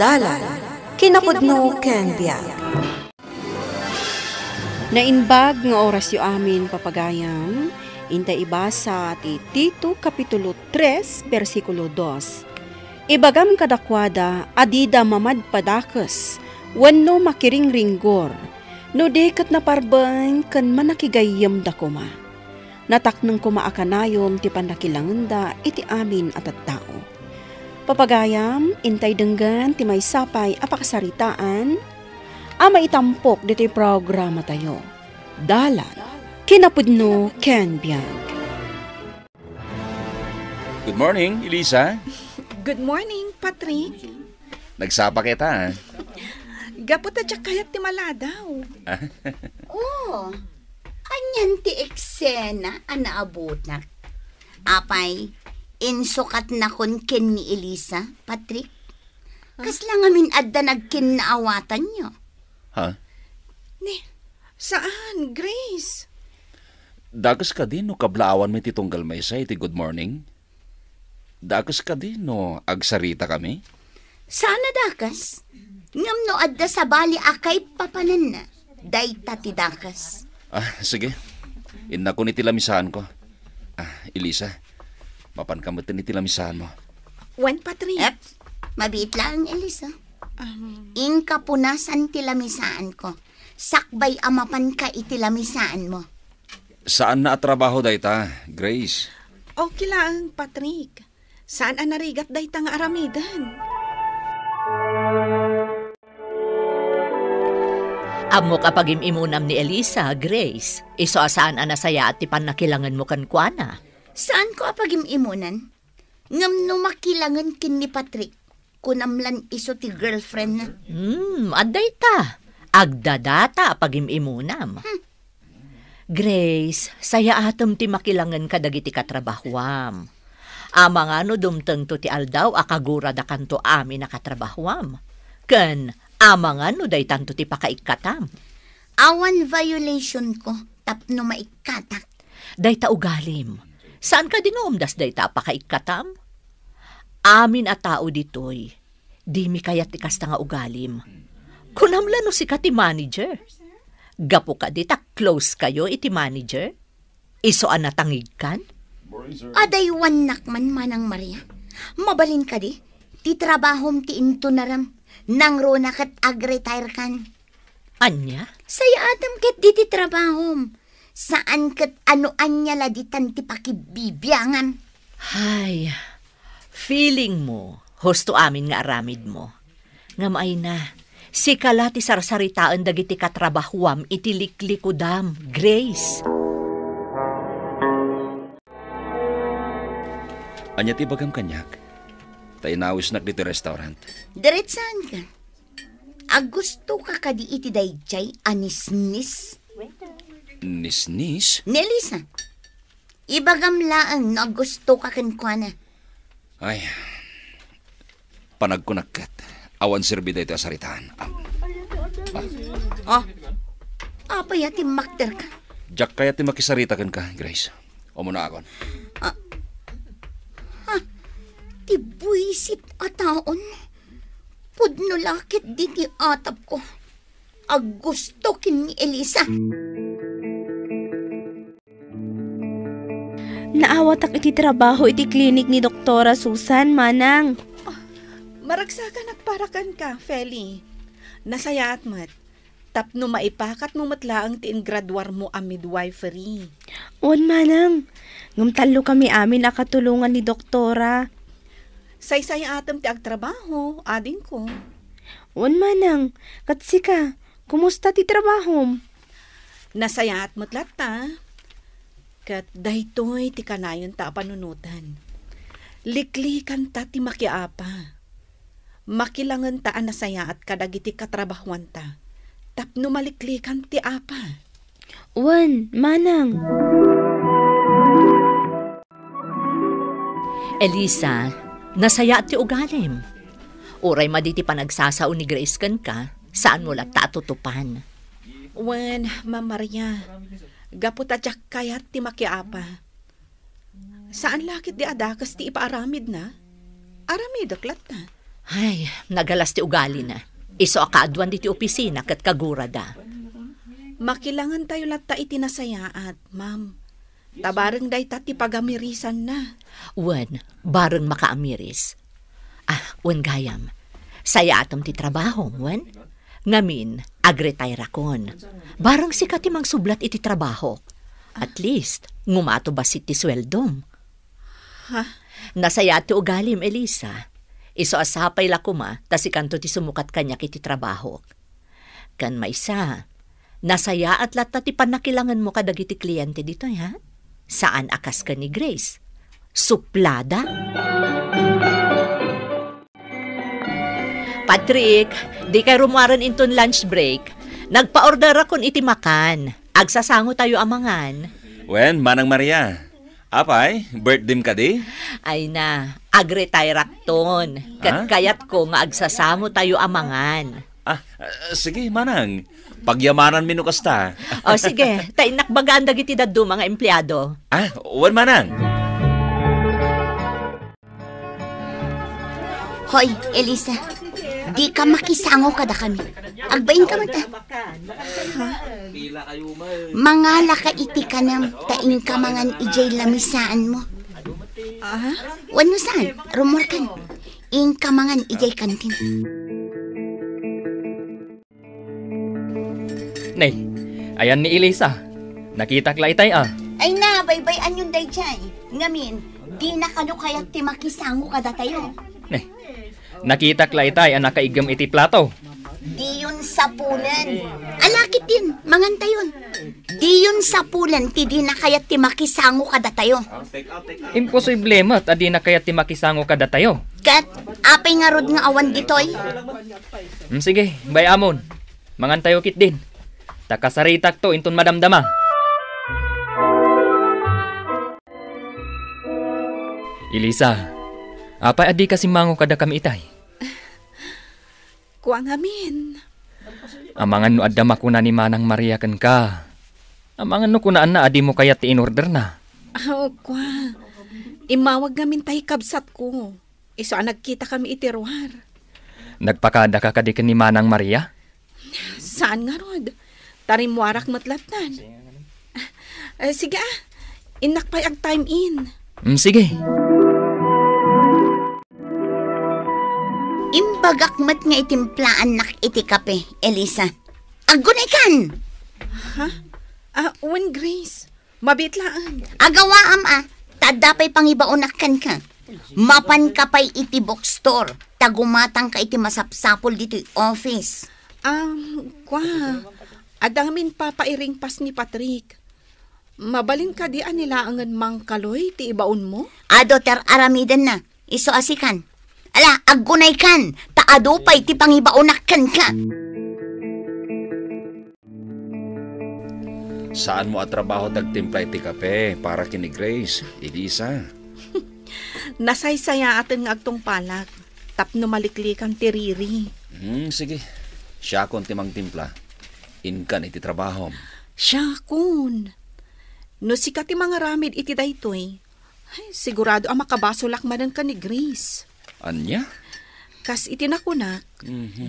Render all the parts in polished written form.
Dalan, kinapudno ken biag. Nainbag nga oras yu amin papagayam, intay ibasa ti Tito Kapitulo 3, versikulo 2. Ibagam kadakwada, adida mamadpadakes, wenno makiringringgor, no dekat na parbeng kan manakigayam da kuma. Nataknang kumaakanayon ti pandakilanganda iti amin at tao. Papagayam, intay denggan ti may sapay apakasaritaan, ama itampok dito programa tayo. Dalan, kinapudno ken biag. Good morning, Elisa. Good morning, Patrick. Nagsapa kita, Gapot at kayat ti maladaw. Oh, anyan ti eksena anaabutak. Apay, insukat na kon ken ni Elisa, Patrick. Kasla ngamin adda nagkinaawatan nyo. Ha? Saan, Grace? Dagas ka din no kablaawan may titunggal may sa iti good morning. Dagas ka din no agsarita kami. Sana dakas. Ngam no adda sa bali akay papanan na. Dayta ti dakas. Sige. Inna ko ni tilamisahan ko. Elisa, mapan ka mo ni tilamisahan mo. When, Patrick? Mabit lang, Elisa. Inka punasan tilamisaan ko. Sakbay amapan ka itilamisaan mo. Saan na trabaho dayta, Grace? Okay lang, Patrick. Saan ang narigat dayta nga aramidan? Amo kapag imunam ni Elisa, Grace, iso asaan anasaya at tipan nakilangan mo kankwana. Saan ko apagim imunan? Ngam no makilangan kin ni Patrick. Kunamlan iso ti girlfriend na. Aday ta. Agdadata apagim imunam. Grace, saya atom ti makilangan kadagiti katrabahwam. Ama nga no dumteng to ti aldaw akagura da kanto amin nakatrabahwam. Ken ama nga no day tanto ti pakaikatam. Awan violation ko tapno maikatak. Day ta ugalim. Saan ka dinomdas day ta pakaikatam? Amin a tao ditoy. Di mi kayat ti kasta nga ugalim. Kunamla no si ka ti manager. Gapo ka di ta close kayo iti manager. Iso anatangig kan? Aday wanak man manang Maria. Mabalin ka di. Ti trabahom ti into naram. Nang rona kat ag-retire kan. Anya? Saya atam ket di ti trabahom. Saan ket ano anya laditan ti pakibibiyangan. Hay, feeling mo, husto amin nga aramid mo. Ngamay na, si kalati sarsaritaan dagiti katrabahwam iti liklikudam, Grace. Anya ti bagam kanyak. Tay nawis nak dito restaurant. Diretsahan ka. Agusto ka kadi iti dayjay anisnis. Nisnis? Nelisa, ibagam laang na gusto ka kankwana. Ay, panagkunakkat. Awan sirbi dito asaritaan. Apa yati makter ka? Jack kaya ti makisarita kan ka, Grace. O muna akon. Ti buisit ataon. Pudno lakit di ti atap ko. Agusto kin ni Elisa. Naawatak iti trabaho iti klinik ni Doktora Susan, manang. Maragsakan at parakan ka, Feli. Nasayaat mat. Tapno maipakat mo matlaang ti ingradwar mo a midwifery. On, manang. Ngumtalo kami amin nakatulungan ni Doktora. Say-say atam ti agtrabaho, ading ko. On, manang. Katsika, kumusta ti trabaho? Nasayaat mo't lata. Kat daytoy ti kanayon ta panunutan. Liklikan ta ti makiapa. Makilangan ta anasaya at kadagiti katrabahwan ta. Tapno maliklikan ti apa. Wan, manang. Elisa, nasaya ti ugalim. Uray maditi panagsasao ni Grace kan ka, saan mo lang tatutupan? Wan, Ma'am Maria, gaputatyak kayat ti makiapa. Saan lakit di adakas ti ipaaramid na? Aramid aklat na. Ay, nagalas ti ugali na. Iso akaadwan di ti opisina kat kagura da. Makilangan tayo latta iti nasayaat, ma'am. Tabareng day ti pagamirisan na. Wen, bareng makaamiris. Wen gayam. Saya atom ti trabaho, wen. Ngamin, agretire akon. Bareng si katimang sublat iti trabaho. At least, ngumato ba si ti sweldom? Ha? Nasaya ti ugalim, Elisa. Iso asapay lakuma, tas ikanto ti sumukat kanya kiti trabaho. Kan maisa, nasaya at lata ti panakilangan mo kadagiti kliyente dito, ha? Saan akas ka ni Grace? Suplada? Patrick, di kay rumaran inton lunch break. Nagpa-order akon iti makan. Agsasango tayo amangan. Wen, Manang Maria. Apay, birthday ka di? Ay na, agretire akton. Kayat ko nga agsasamo tayo amangan. Sige, Manang. Pagyamanan mino kasta. O sige, tainakbagaan dagiti daddo mga empleyado. Wen, Manang. Hoy, Elisa, di ka makisango kada kami. Agbain ka mata. Mangala ka iti ka ng taing kamangan ijay lamisaan mo. Wano saan? Rumor kan. In kamangan ijay kantin. Nay, ayan ni Elisa. Nakita kla itay Ay na, baybayan yung day dyan. Ngamin, di na kano kaya't ti makisango kada tayo. Nay, nakita kla itay ang nakaigam iti plato. Di yun sapulan. Alakit din, manganta yun. Di yun sapulan, ti di na kaya't ti makisango kada tayo. Imposible mat, adi na kaya ti makisango kada tayo. Kat, apay nga rod nga awan ditoy. Sige, bayamon. Mangantayo kit din. Takasaritak to inton madamdama. Elisa, apay adi kasi mango kada kami itay. Kuang amin. Amangan no adda makuna ni Manang Maria ken ka. Amangan no kunaan na adi mo kaya ti in-order na. Kwa. Imawag ngamin tayo kabsat ko. Iso nagkita kami itiruhar. Nagpakada ka kadi ken ni Manang Maria? Saan nga rod? Tarimwarak matlatan. Sige inakpay ang time in. Sige. Imbagakmat nga itimplaan nak iti kape, Elisa. Agunay kan! When Grace, mabitlaan. Agawaam tadapay pangibaunak kan ka. Mapan ka pa'y iti bookstore. Tagumatang ka iti masapsapol dito office. Adamin papairing pas ni Patrick. Mabalin ka di nila angan mangkaloy ti ibaon mo? Ter aramidan na. Iso asikan. Ala, agunay kan. Taado pa'y ti pangibaunak kan ka. Saan mo trabaho tagtimpla iti kape para kini Grace, Elisa? Nasaysaya atin nga agtong palak. Tapno maliklikan ti Riri. Sige. Siya kon timang timpla. Inkan iti trabaho. Siya kun. No sikat ti mga ramid iti daytoy. Ay, sigurado ang makabasolak manan ka ni Grace. Anya? Kas iti nakunak,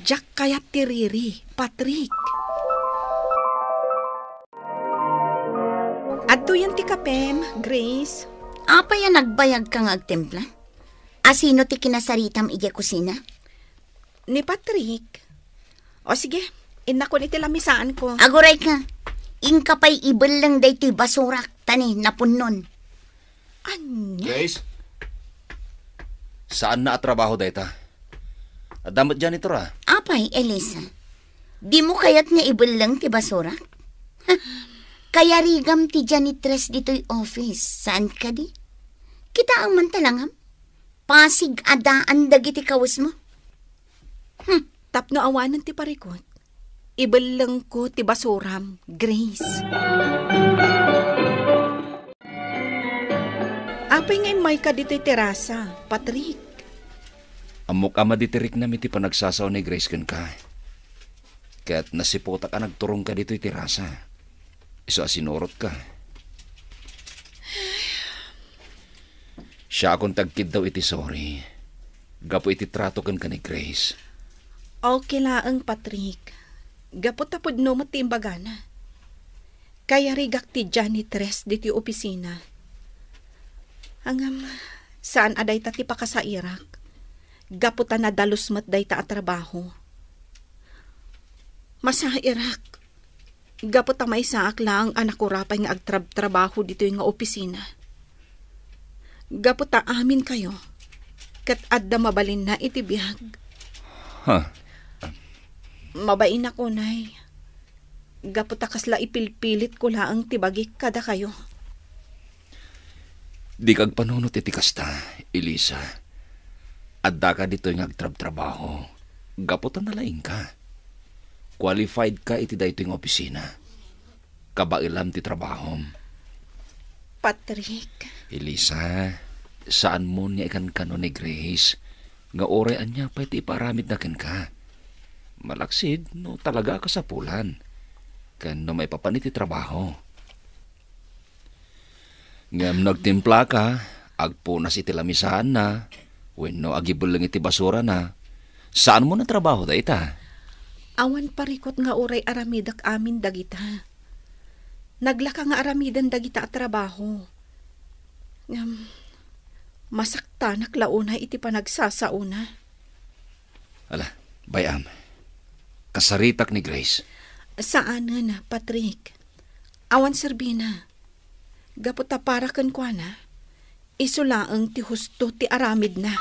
Jack kayat ti Riri, Patrick. Adto yan ti kapem, Grace. Apa yan nagbayag kang agtempla? Asino ti kinasaritam ije kusina? Ni Patrick. O sige, inakon iti lamisaan ko. Aguray ka. Inka pa'y ibal lang day ti basurak tani napunon. Anya? Grace? Saan na trabaho dayta? Adamot dyan ito ra. Apay, Elisa. Di mo kaya't nga ibal lang ti basurak? Kaya rigam ti janitress dito'y office. Saan ka di? Kita ang mantalangam. Pasig adaan dagiti kawas mo. Tapno awanan ti parikot. Ibalang ko ti basuram, Grace. Apay ngay may ka dito'y terasa, Patrick. Amok ama ditirik na miti panagsasaw ni Grace ken ka. Kaya't nasipotak ka nagturong ka dito'y terasa. Iso asinorot ka. Siya akong tagkid daw iti sorry. Gapo iti trato kan ka ni Grace. Okay laang, Patrick. Gapo tapod no ti imbagana. Kaya rigak ti janitress diti opisina. Hangam, saan aday ta ti pakasairak? Gapo ta na dalus mat day ta at trabaho. Masairak. Gapo ta may saak lang anak ko rapay nga agtrabaho dito yung nga opisina. Gapo ta amin kayo. Kat adda mabalin na itibiyag. Mabain ako, nay. Gapo ta kasla ipilpilit ko laang tibagik kada kayo. Di kag panunot iti kasta, Elisa. Adda ka dito yung agtrabaho. Gapo ta nalaing ka. Qualified ka iti dayto yung opisina. Kabailam ti trabaho. Patrick. Elisa, saan mo niya ikan kano ni Grace? Nga orean niya pa iti iparamid na ka. Malaksid, no talaga ka sa pulan. Kan no may papanit ti trabaho. Ngam nagtimpla ka, agpunas iti lamisahan na, wenno agibulang iti basura na. Saan mo na trabaho da ita? Awan parikot nga oray aramidak amin dagita. Naglaka nga aramidan dagita at trabaho. Masakta naklauna iti panagsasauna. Ala, bayam. Kasaritak ni Grace. Saan na, Patrick? Awan serbina. Gaputa para kan kwa na. Isulaang ti husto ti aramid na.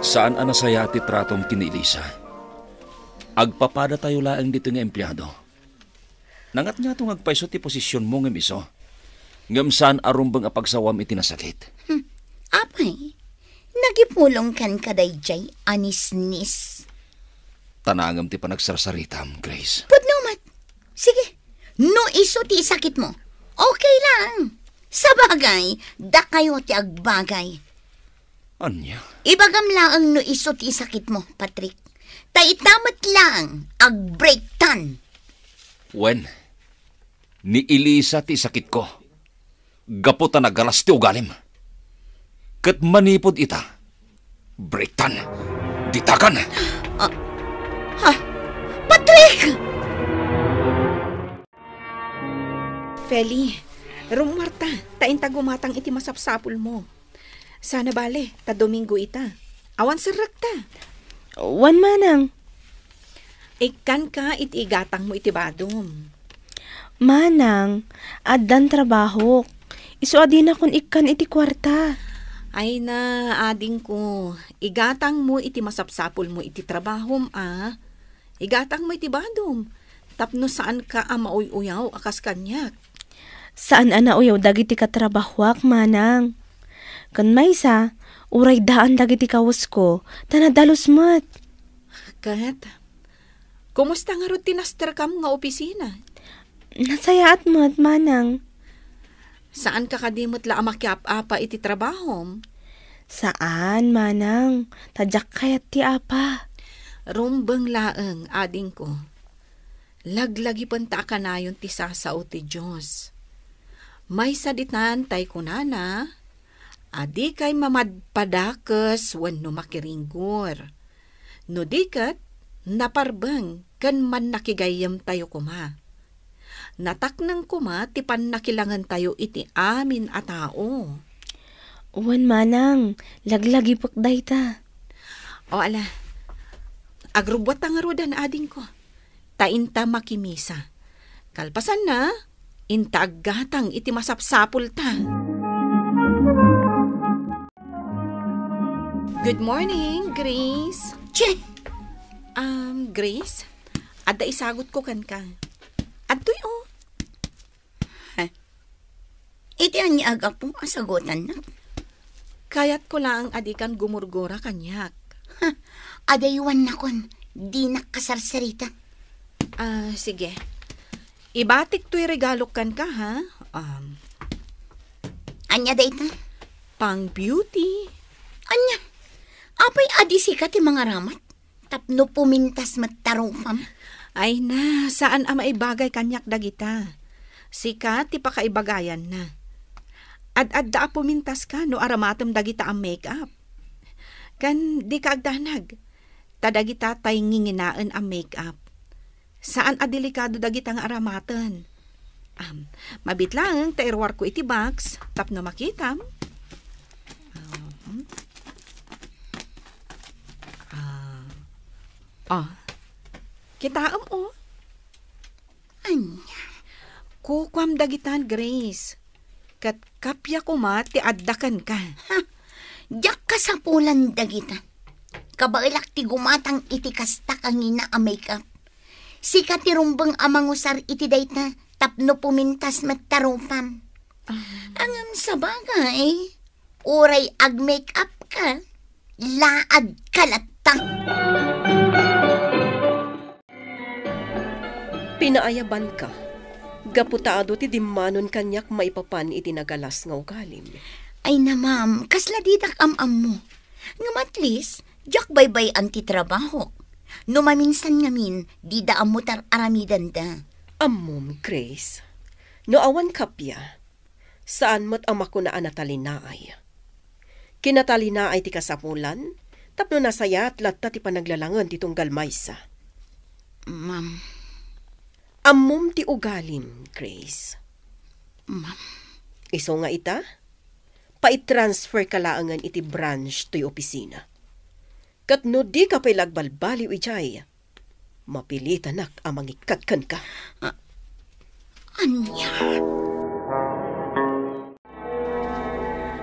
Saan anasaya ti tratom kini Elisa? Agpapada tayo laang dito nga empleyado. Nangat nga itong agpaiso ti posisyon mo ngam iso. Ngam saan arumbang apagsawam iti nasakit. Apay, nagipulong kan kadayjay anisnis. Tanangam ti panagsarsaritam, Grace. Pudnumat, sige, no iso ti sakit mo. Okay lang. Sa bagay, da kayo ti agbagay. Anya? Ibagam lang no iso ti sakit mo, Patrick. Taitamat lang ag-break tan. Wen, ni Elisa ti sakit ko. Gaputa na galas ti ugalim. Kat manipod ita. Breaktan. Ditakan. Patrick! Feli, rumarta, tain tagumatang iti masapsapul mo. Sana bale, ta Domingo ita. Awan sarak ta. Wan manang. Ikan ka iti igatang mo iti badom. Manang, addan trabaho. Isu adin akon ikan iti kwarta. Ay na, ading ko. Igatang mo iti masapsapul mo iti trabahom, ah. Igatang mo iti badom. Tapno saan ka mauy-uyaw akas kanyak. Saan ana uyaw dagiti katrabahwak, manang? Kan maysa, uray daan dagiti kawas ko, tanadalos mat. Kat, kumusta nga ro tinaster kam nga opisina? Nasayaat mat, manang. Saan ka kadimot la amakiap-apa iti trabahom? Saan, manang? Tadyak kayat ti apa. Rumbang laeng, ading ko. Laglagi panta kanayon ti sasao ti Diyos. May saditan tay kunana, adi kay mamadpadakes wenno makiringgor. No dikat, naparbang kan man nakigayam tayo kuma. Nataknang kuma ti pan nakilangan tayo iti amin a tao. Uwan manang, laglagi pagday ta. O ala, agrubwat ang arudan ading ko. Tainta makimisa. Kalpasan na, inta aggatang iti masapsapul ta. Good morning, Grace. Che! Grace, adda isagot ko kan ka. Adtoy o. Iti ang niagak pong asagotan na. Kayat ko lang adikan gumurgora kanyak. Adaywan na kon, di nakasarsarita. Sige. Ibatik to'y regalo kan ka, ha? Anya dayta? Pang beauty. Anya? Apay adisi ka ti mga ramat? Tapno pumintas mattarong pam? Ay na, saan ama ibagay kanyak dagita? Sika ti pakaibagayan na. Ad-adda pumintas ka no aramatem dagita ang make-up. Kan di ka agdanag. Tadagita tay nginginaan ang make-up. Saan delikado dagita nga aramaten? Mabit lang, tairwar ko iti box, tapno makitam. Kitaam Anya, Kukwam dagitan, Grace. Kat kapya ko ti addakan ka. diyak ka sa pulan dagita. Kabailak ti gumatang iti kasta kangina a makeup. Sika ti rumbang amangusar iti dayta tapno pumintas matarupam. Angam sa bagay, uray ag makeup ka, laad kalata. Pinaayaban ka. Gaputaado ti dimmanon kanyak maipapan iti nagalas nga ugalim. Ay na ma'am, kasla didak am mo. Ngam at least, diyak baybay anti trabaho. No maminsan ngamin, di da amutar aramidan da. Ammom, Grace. No awan kapya, saan mo't ang makunaan na talinaay? Kinatalinaay ti kasapulan, tapno nasaya at latta ti panaglalangan ti tunggal maysa. Ma'am. Ammom ti ugalim, Grace. Ma'am. Iso nga ita, paitransfer ka laangan iti branch to'y opisina. Kat no di ka pa'y lagbalbaliw ijay, mapilitanak amang ikatkan ka. Anya?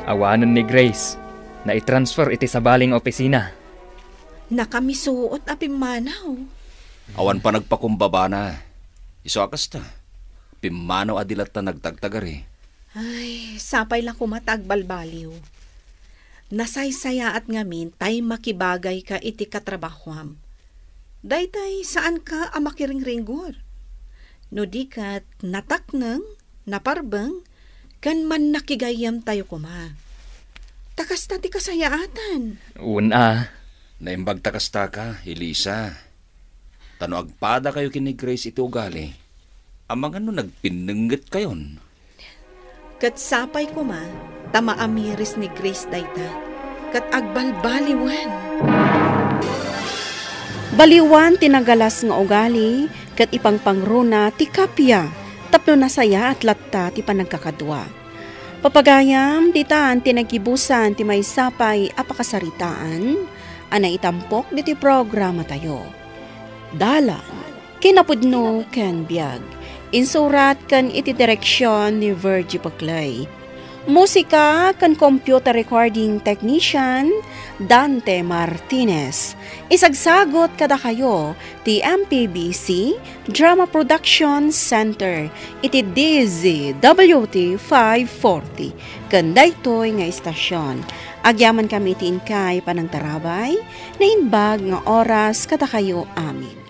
Awanan ni Grace na i-transfer iti sa baling opisina. Nakamisuot apimanaw. Awan pa nagpakumbaba na. Iso akas ta. Pimanaw adilat ta nagtagtagari. Ay, sapay lang kumatag balbaliw. Nasaysaya at ngamin tay makibagay ka iti katrabahwam. Daytay saan ka ang makiringringgor? No di kat nataknang, naparbang, kan man nakigayam tayo kuma. Takas na ti kasayaatan. Una. Naimbag takasta ka, Elisa. Tano agpada kayo kini Grace iti ugali. Amang ano nagpinengget kayon. Kat sapay ko ma, tama amiris ni Grace dayta. Kat agbalbaliwan. Baliwan tinagalas nga ugali, kat ipangpangruna ti kapya, tapno nasaya at latta ti panagkakadwa. Papagayam, ditaan tinagibusan ti may sapay apakasaritaan, anay itampok diti programa tayo. Dalan, kinapudno ken biag, insurat kan iti direksyon ni Virgie Baclay. Musika kan computer recording technician Dante Martinez. Isagsagot kada kayo ti MPBC Drama Production Center iti DZWT 540 kan daytoy nga istasyon. Agyaman kami ti inkay panang tarabay na inbag nga oras kada kayo amin.